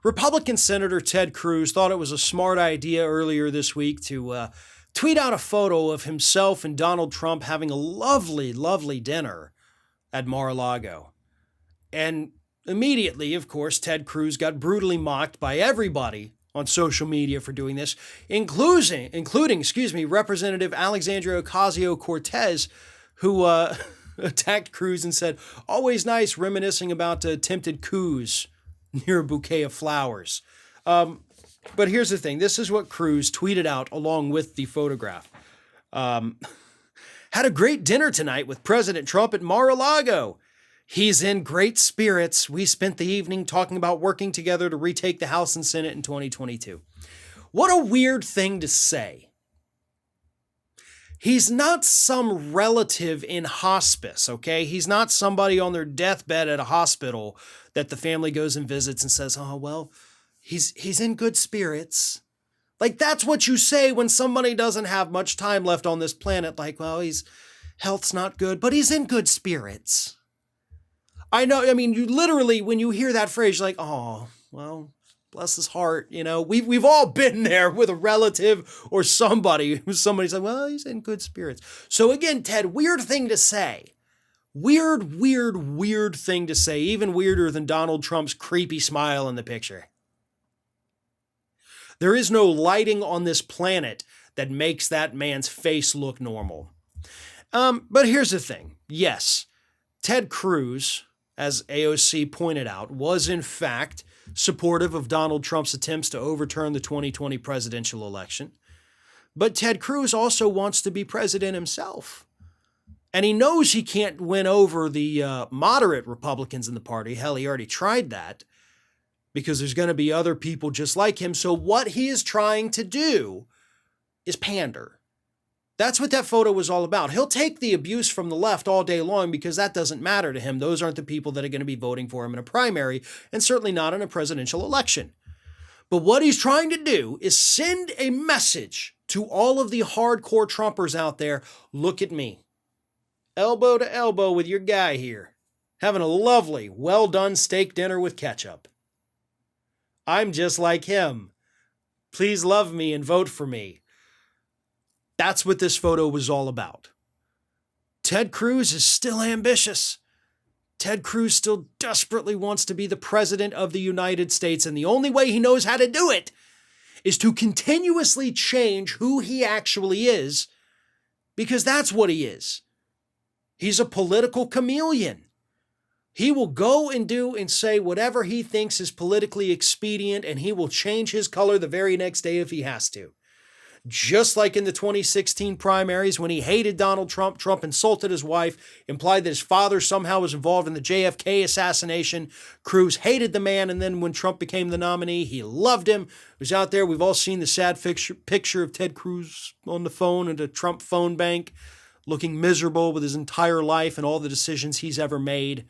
Republican Senator Ted Cruz thought it was a smart idea earlier this week to tweet out a photo of himself and Donald Trump having a lovely, lovely dinner at Mar-a-Lago. And immediately, of course, Ted Cruz got brutally mocked by everybody on social media for doing this, including Representative Alexandria Ocasio-Cortez, who attacked Cruz and said, "Always nice reminiscing about attempted coups near a bouquet of flowers." But here's the thing. This is what Cruz tweeted out along with the photograph. Had a great dinner tonight with President Trump at Mar-a-Lago. He's in great spirits. We spent the evening talking about working together to retake the House and Senate in 2022. What a weird thing to say. He's not some relative in hospice, okay? He's not somebody on their deathbed at a hospital that the family goes and visits and says, "Oh, well, he's in good spirits." Like, that's what you say when somebody doesn't have much time left on this planet. Like, well, health's not good, but he's in good spirits. I know, I mean, you literally, when you hear that phrase, you're like, "Oh, well, bless his heart." You know, we've all been there with a relative or somebody's like, "Well, he's in good spirits." So again, Ted, weird thing to say. Weird thing to say. Even weirder than Donald Trump's creepy smile in the picture. There is no lighting on this planet that makes that man's face look normal. But here's the thing. Yes, Ted Cruz, as AOC pointed out, was in fact supportive of Donald Trump's attempts to overturn the 2020 presidential election. But Ted Cruz also wants to be president himself. And he knows he can't win over the moderate Republicans in the party. Hell, he already tried that because there's going to be other people just like him. So what he is trying to do is pander. That's what that photo was all about. He'll take the abuse from the left all day long because that doesn't matter to him. Those aren't the people that are going to be voting for him in a primary, and certainly not in a presidential election. But what he's trying to do is send a message to all of the hardcore Trumpers out there. Look at me. Elbow to elbow with your guy here. Having a lovely, well-done steak dinner with ketchup. I'm just like him. Please love me and vote for me. That's what this photo was all about. Ted Cruz is still ambitious. Ted Cruz still desperately wants to be the president of the United States, and the only way he knows how to do it is to continuously change who he actually is, because that's what he is. He's a political chameleon. He will go and do and say whatever he thinks is politically expedient, and he will change his color the very next day if he has to. Just like in the 2016 primaries, when he hated Donald Trump, Trump insulted his wife, implied that his father somehow was involved in the JFK assassination. Cruz hated the man, and then when Trump became the nominee, he loved him. He was out there. We've all seen the sad picture of Ted Cruz on the phone at a Trump phone bank, looking miserable with his entire life and all the decisions he's ever made.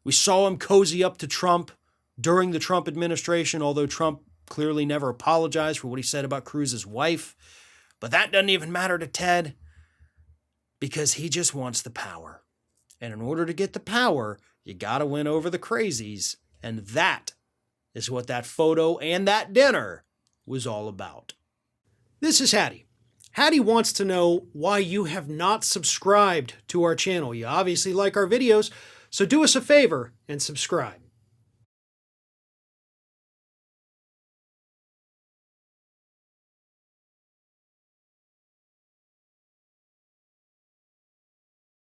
We saw him cozy up to Trump during the Trump administration, although Trump clearly never apologized for what he said about Cruz's wife. But that doesn't even matter to Ted because he just wants the power. And in order to get the power, you got to win over the crazies. And that is what that photo and that dinner was all about. This is Hattie. Hattie wants to know why you have not subscribed to our channel. You obviously like our videos, so do us a favor and subscribe.